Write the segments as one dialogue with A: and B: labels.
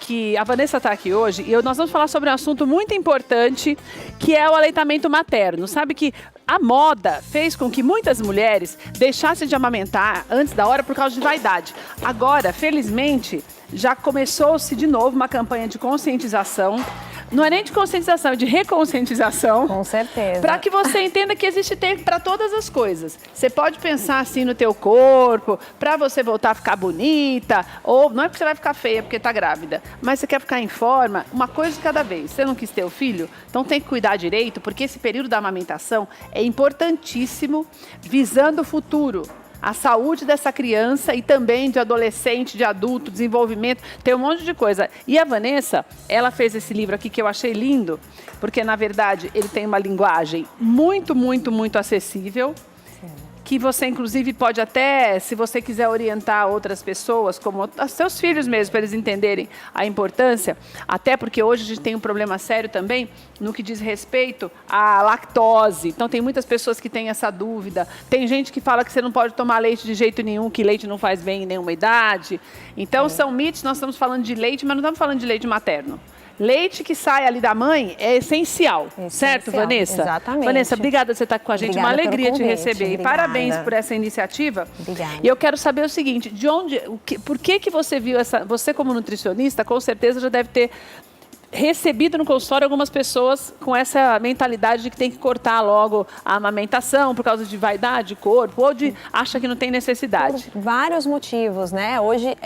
A: que a Vanessa está aqui hoje e nós vamos falar sobre um assunto muito importante, que é o aleitamento materno. Sabe que a moda fez com que muitas mulheres deixassem de amamentar antes da hora por causa de vaidade. Agora, felizmente, já começou-se de novo uma campanha de conscientização. Não é nem de conscientização, é de reconscientização.
B: Com certeza.
A: Para que você entenda que existe tempo para todas as coisas. Você pode pensar assim no teu corpo, para você voltar a ficar bonita, ou não é porque você vai ficar feia porque está grávida, mas você quer ficar em forma, uma coisa de cada vez. Você não quis ter o filho? Então tem que cuidar direito, porque esse período da amamentação é importantíssimo, visando o futuro. A saúde dessa criança e também de adolescente, de adulto, desenvolvimento, tem um monte de coisa. E a Vanessa, ela fez esse livro aqui que eu achei lindo, porque na verdade ele tem uma linguagem muito, muito, muito acessível, que você inclusive pode até, se você quiser orientar outras pessoas, como os seus filhos mesmo, para eles entenderem a importância, até porque hoje a gente tem um problema sério também no que diz respeito à lactose. Então tem muitas pessoas que têm essa dúvida, tem gente que fala que você não pode tomar leite de jeito nenhum, que leite não faz bem em nenhuma idade. Então são mitos, nós estamos falando de leite, mas não estamos falando de leite materno. Leite que sai ali da mãe é essencial, certo, Vanessa?
B: Exatamente.
A: Vanessa, obrigada por você estar com a gente.
B: Obrigada,
A: uma alegria te
B: convite.
A: receber.
B: Obrigada.
A: E parabéns por essa iniciativa.
B: Obrigada.
A: E eu quero saber o seguinte, por que você viu essa... Você como nutricionista, com certeza já deve ter recebido no consultório algumas pessoas com essa mentalidade de que tem que cortar logo a amamentação por causa de vaidade, corpo, ou de acha que não tem necessidade.
B: Por vários motivos, né? Hoje,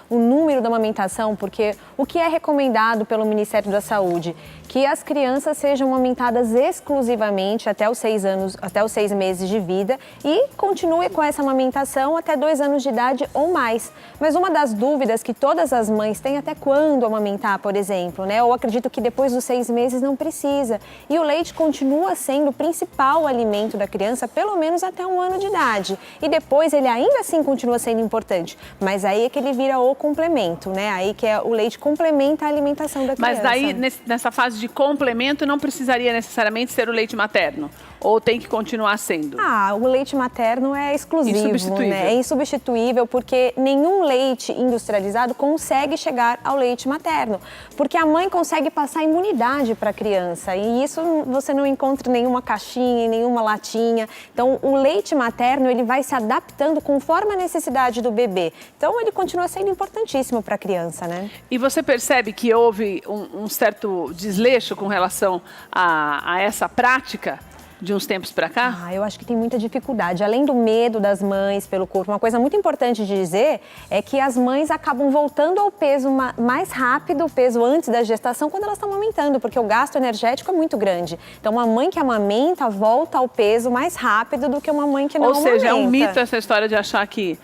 B: o número da amamentação, porque o que é recomendado pelo Ministério da Saúde? Que as crianças sejam amamentadas exclusivamente até os 6 anos, até os 6 meses de vida e continue com essa amamentação até 2 anos de idade ou mais. Mas uma das dúvidas que todas as mães têm, até quando amamentar, por exemplo, né? Ou acredito que depois dos 6 meses não precisa. E o leite continua sendo o principal alimento da criança, pelo menos até 1 ano de idade. E depois ele ainda assim continua sendo importante. Mas aí é que ele vira o complemento, né? Aí que o leite complementa a alimentação da criança.
A: Mas daí, nessa fase de complemento, não precisaria necessariamente ser o leite materno? Ou tem que continuar sendo?
B: O leite materno é exclusivo,
A: insubstituível.
B: né? É insubstituível porque nenhum leite industrializado consegue chegar ao leite materno. Porque a mãe consegue passar imunidade para a criança e isso você não encontra em nenhuma caixinha, em nenhuma latinha. Então, o leite materno, ele vai se adaptando conforme a necessidade do bebê. Então, ele continua sendo importantíssimo para a criança, né?
A: E você percebe que houve um certo desleixo com relação a essa prática de uns tempos para cá?
B: Eu acho que tem muita dificuldade. Além do medo das mães pelo corpo, uma coisa muito importante de dizer é que as mães acabam voltando ao peso mais rápido, o peso antes da gestação, quando elas estão amamentando, porque o gasto energético é muito grande. Então, uma mãe que amamenta volta ao peso mais rápido do que uma mãe que não amamenta.
A: Ou seja, é um mito essa história de achar que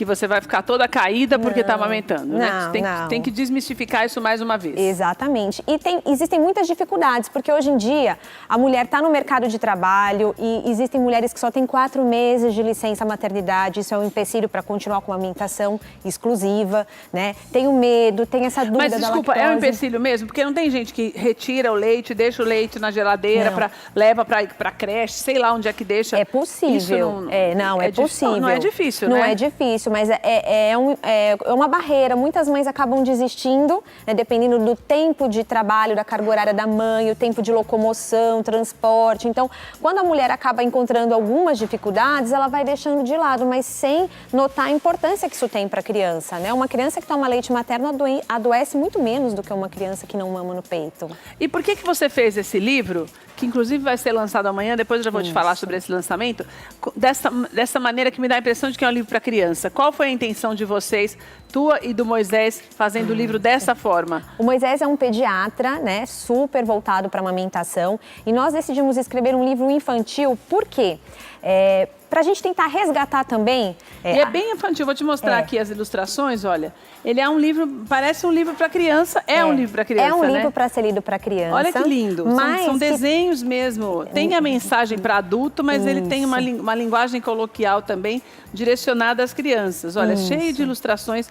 A: você vai ficar toda caída porque está amamentando, né? Você tem que desmistificar isso mais uma vez.
B: Exatamente. E existem muitas dificuldades, porque hoje em dia a mulher está no mercado de trabalho e existem mulheres que só têm 4 meses de licença maternidade, isso é um empecilho para continuar com a amamentação exclusiva, né? Tem o medo, tem essa dúvida da lactose.
A: Mas desculpa, é um empecilho mesmo? Porque não tem gente que retira o leite, deixa o leite na geladeira, leva para creche, sei lá onde é que deixa.
B: É possível.
A: Isso
B: é possível.
A: Não é difícil, né?
B: Não é difícil. Mas é uma barreira. Muitas mães acabam desistindo, né, dependendo do tempo de trabalho, da carga horária da mãe, o tempo de locomoção, transporte. Então, quando a mulher acaba encontrando algumas dificuldades, ela vai deixando de lado, mas sem notar a importância que isso tem para a criança, né? Uma criança que toma leite materno adoece muito menos do que uma criança que não mama no peito.
A: E por que você fez esse livro, que inclusive vai ser lançado amanhã, depois eu já vou te falar sobre esse lançamento, dessa maneira que me dá a impressão de que é um livro para criança? Qual foi a intenção de vocês, tua e do Moisés, fazendo o livro dessa forma?
B: O Moisés é um pediatra, né, super voltado para a amamentação, e nós decidimos escrever um livro infantil, por quê? Para a gente tentar resgatar também...
A: E é bem infantil, vou te mostrar aqui as ilustrações, olha. Ele é um livro, parece um livro para criança, um livro para criança,
B: é um livro
A: né?
B: para ser lido para criança.
A: Olha que lindo, são desenhos mesmo. Tem a mensagem para adulto, mas ele tem uma linguagem coloquial também, direcionada às crianças. Olha, cheio de ilustrações.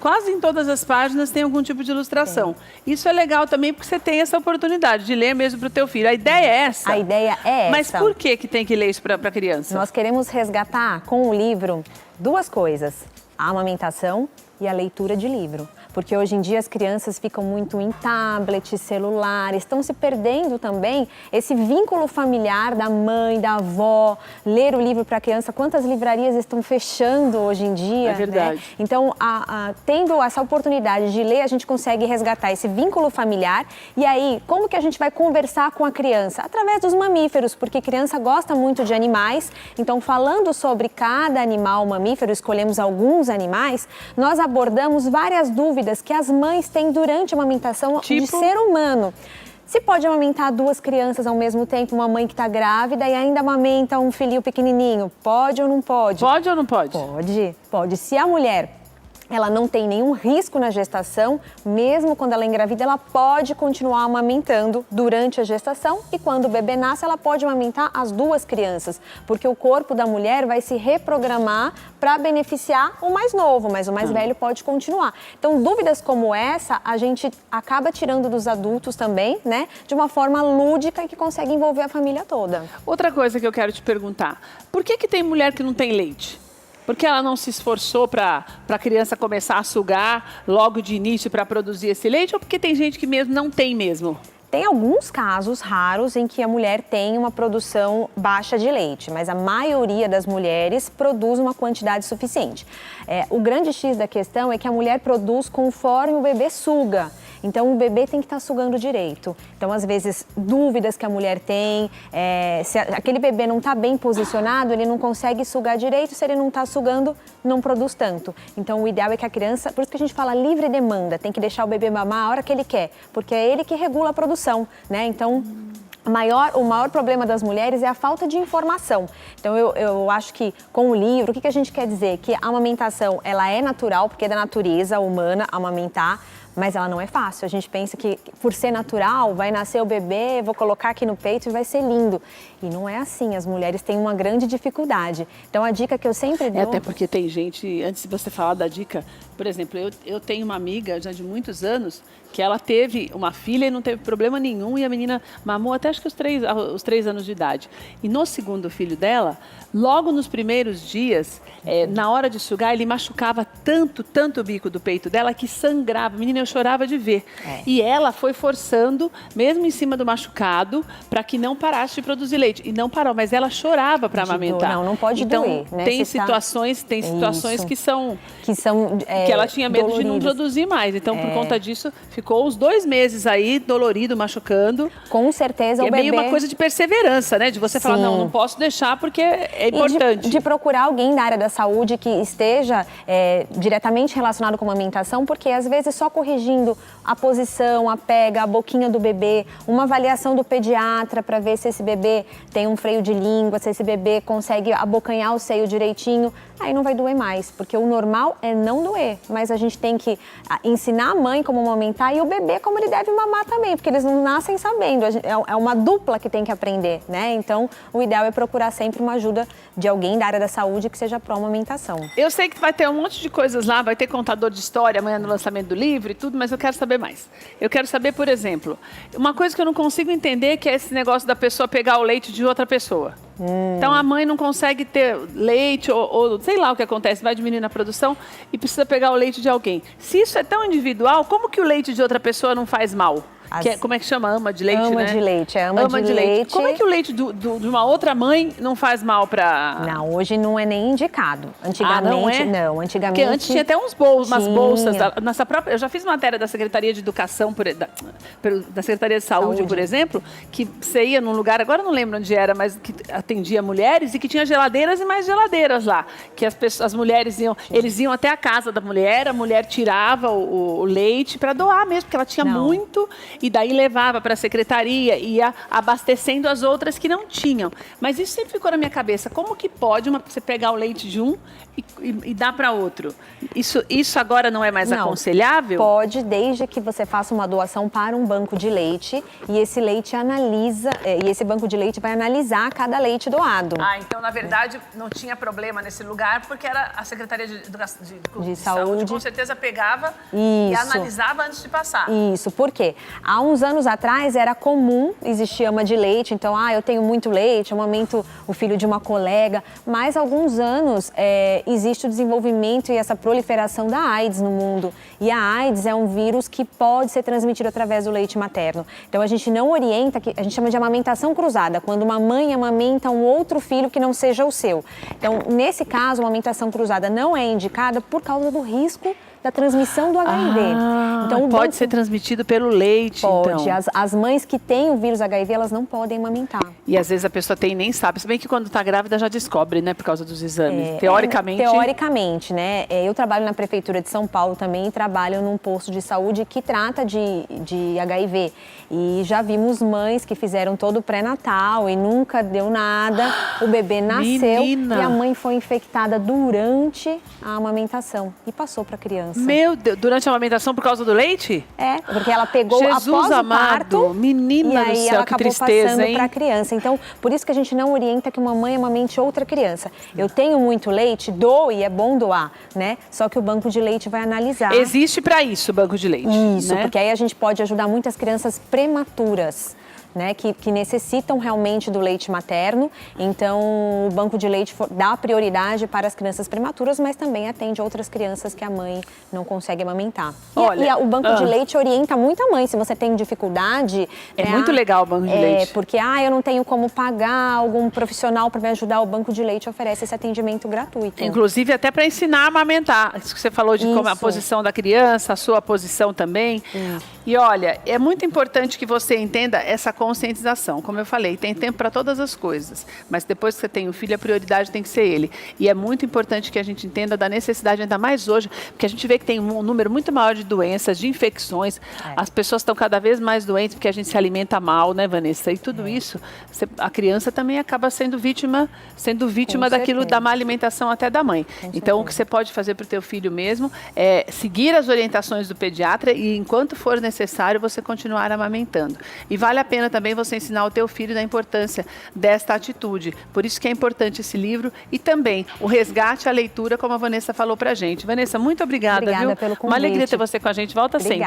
A: Quase em todas as páginas tem algum tipo de ilustração. Isso é legal também porque você tem essa oportunidade de ler mesmo para o teu filho. A ideia é essa?
B: A ideia é essa.
A: Mas por que tem que ler isso para a criança?
B: Nós queremos resgatar com o livro 2 coisas. A amamentação e a leitura de livro. porque hoje em dia as crianças ficam muito em tablets, celulares, estão se perdendo também esse vínculo familiar da mãe, da avó, ler o livro para a criança. Quantas livrarias estão fechando hoje em dia?
A: É verdade.
B: Né? Então, tendo essa oportunidade de ler, a gente consegue resgatar esse vínculo familiar. E aí, como que a gente vai conversar com a criança? Através dos mamíferos, porque criança gosta muito de animais. Então, falando sobre cada animal mamífero, escolhemos alguns animais, nós abordamos várias dúvidas que as mães têm durante a amamentação de ser humano. Se pode amamentar 2 crianças ao mesmo tempo, uma mãe que está grávida e ainda amamenta um filhinho pequenininho, pode ou não pode?
A: Pode ou não pode?
B: Pode. Se a mulher ela não tem nenhum risco na gestação, mesmo quando ela engravida, ela pode continuar amamentando durante a gestação e quando o bebê nasce, ela pode amamentar as 2 crianças, porque o corpo da mulher vai se reprogramar para beneficiar o mais novo, mas o mais velho pode continuar. Então, dúvidas como essa, a gente acaba tirando dos adultos também, né, de uma forma lúdica e que consegue envolver a família toda.
A: Outra coisa que eu quero te perguntar, por que tem mulher que não tem leite? Porque ela não se esforçou para a criança começar a sugar logo de início para produzir esse leite? Ou porque tem gente que mesmo não tem mesmo?
B: Tem alguns casos raros em que a mulher tem uma produção baixa de leite, mas a maioria das mulheres produz uma quantidade suficiente. O grande X da questão é que a mulher produz conforme o bebê suga. Então, o bebê tem que estar sugando direito. Então, às vezes, dúvidas que a mulher tem, se aquele bebê não está bem posicionado, ele não consegue sugar direito, se ele não está sugando, não produz tanto. Então, o ideal é que a criança, por isso que a gente fala livre demanda, tem que deixar o bebê mamar a hora que ele quer, porque é ele que regula a produção, né? Então, o maior problema das mulheres é a falta de informação. Então, eu acho que com o livro, o que a gente quer dizer? Que a amamentação, ela é natural, porque é da natureza humana amamentar, mas ela não é fácil. A gente pensa que por ser natural, vai nascer o bebê, vou colocar aqui no peito e vai ser lindo. E não é assim, as mulheres têm uma grande dificuldade. Então a dica que eu sempre dou...
A: Até porque tem gente, antes de você falar da dica, por exemplo, eu tenho uma amiga já de muitos anos que ela teve uma filha e não teve problema nenhum e a menina mamou até acho que os 3 anos de idade. E no segundo filho dela, logo nos primeiros dias, na hora de sugar, ele machucava tanto o bico do peito dela que sangrava. Menina, eu chorava de ver. E ela foi forçando, mesmo em cima do machucado, para que não parasse de produzir leite. E não parou, mas ela chorava para amamentar.
B: Não pode doer, né?
A: Tem situações que são que ela tinha medo de não produzir mais. Então, por conta disso, ficou uns 2 meses aí, dolorido, machucando.
B: Com certeza, o bebê...
A: É meio uma coisa de perseverança, né? De você falar, não posso deixar porque é importante.
B: De procurar alguém da área da saúde que esteja diretamente relacionado com a amamentação, porque às vezes só corrigindo a posição, a pega, a boquinha do bebê, uma avaliação do pediatra para ver se esse bebê tem um freio de língua, se esse bebê consegue abocanhar o seio direitinho, aí não vai doer mais, porque o normal é não doer, mas a gente tem que ensinar a mãe como amamentar e o bebê como ele deve mamar também, porque eles não nascem sabendo, é uma dupla que tem que aprender, né? Então, o ideal é procurar sempre uma ajuda de alguém da área da saúde que seja pró-amamentação.
A: Eu sei que vai ter um monte de coisas lá, vai ter contador de história amanhã no lançamento do livro e tudo, mas eu quero saber mais. Eu quero saber, por exemplo, uma coisa que eu não consigo entender, que é esse negócio da pessoa pegar o leite de outra pessoa. Então, a mãe não consegue ter leite ou sei lá o que acontece, vai diminuindo a produção e precisa pegar o leite de alguém. Se isso é tão individual, como que o leite de outra pessoa não faz mal? Como é que chama? Ama de leite,
B: ama
A: né?
B: De leite, ama de leite.
A: Como é que o leite de uma outra mãe não faz mal para...
B: Não, hoje não é nem indicado. Antigamente, não. Antigamente...
A: Porque antes tinha até umas bolsas. Nossa própria, eu já fiz matéria da Secretaria de Educação, da Secretaria de Saúde, por exemplo, que você ia num lugar, agora eu não lembro onde era, mas que atendia mulheres e que tinha geladeiras e mais geladeiras lá. Que as mulheres eles iam até a casa da mulher, a mulher tirava o leite para doar mesmo, porque ela tinha muito... E daí levava para a secretaria e ia abastecendo as outras que não tinham. Mas isso sempre ficou na minha cabeça. Como que pode você pegar o leite de um e dar para outro? Isso agora não é mais aconselhável?
B: Pode, desde que você faça uma doação para um banco de leite e esse leite analisa, e esse banco de leite vai analisar cada leite doado.
A: Então, na verdade, não tinha problema nesse lugar, porque era a Secretaria de Saúde, com certeza pegava e analisava antes de passar.
B: Isso, por quê? Há uns anos atrás era comum existir ama de leite, então, eu tenho muito leite, eu amamento o filho de uma colega, mas há alguns anos existe o desenvolvimento e essa proliferação da AIDS no mundo. E a AIDS é um vírus que pode ser transmitido através do leite materno. Então, a gente não orienta, a gente chama de amamentação cruzada, quando uma mãe amamenta um outro filho que não seja o seu. Então, nesse caso, a amamentação cruzada não é indicada por causa do risco da transmissão do HIV.
A: Então, pode ser transmitido pelo leite,
B: pode.
A: então.
B: As mães que têm o vírus HIV, elas não podem amamentar.
A: E às vezes a pessoa tem e nem sabe. Se bem que quando está grávida já descobre, né? Por causa dos exames. Teoricamente.
B: Teoricamente, né? Eu trabalho na Prefeitura de São Paulo também e trabalho num posto de saúde que trata de HIV. E já vimos mães que fizeram todo o pré-natal e nunca deu nada. O bebê nasceu e a mãe foi infectada durante a amamentação e passou para a criança.
A: Meu Deus, durante a amamentação por causa do leite?
B: Porque ela pegou
A: Jesus
B: após
A: amado,
B: o parto,
A: menina
B: e aí
A: do céu,
B: ela
A: que
B: acabou
A: tristeza,
B: passando para a criança. Então, por isso que a gente não orienta que uma mãe amamente outra criança. Eu tenho muito leite, dou e é bom doar, né? Só que o banco de leite vai analisar.
A: Existe para isso o banco de leite.
B: Isso,
A: né?
B: Porque aí a gente pode ajudar muitas crianças prematuras. Né, que necessitam realmente do leite materno. Então, o banco de leite dá prioridade para as crianças prematuras, mas também atende outras crianças que a mãe não consegue amamentar. E o banco de leite orienta muito a mãe. Se você tem dificuldade...
A: É muito legal o banco de leite.
B: Porque, eu não tenho como pagar algum profissional para me ajudar, o banco de leite oferece esse atendimento gratuito.
A: Inclusive, até para ensinar a amamentar. Isso que você falou de como a posição da criança, a sua posição também. E olha, é muito importante que você entenda essa conscientização. Como eu falei, tem tempo para todas as coisas, mas depois que você tem um filho, a prioridade tem que ser ele. E é muito importante que a gente entenda da necessidade, ainda mais hoje, porque a gente vê que tem um número muito maior de doenças, de infecções. As pessoas estão cada vez mais doentes porque a gente se alimenta mal, né, Vanessa? E tudo isso, a criança também acaba sendo vítima daquilo, da má alimentação até da mãe. Então, o que você pode fazer para o teu filho mesmo é seguir as orientações do pediatra e, enquanto for necessário, você continuar amamentando. E vale a pena também você ensinar o teu filho da importância desta atitude. Por isso que é importante esse livro e também o resgate à leitura, como a Vanessa falou pra gente. Vanessa, muito obrigada,
B: Obrigada
A: viu?
B: pelo convite.
A: Uma alegria ter você com a gente. Volta sempre.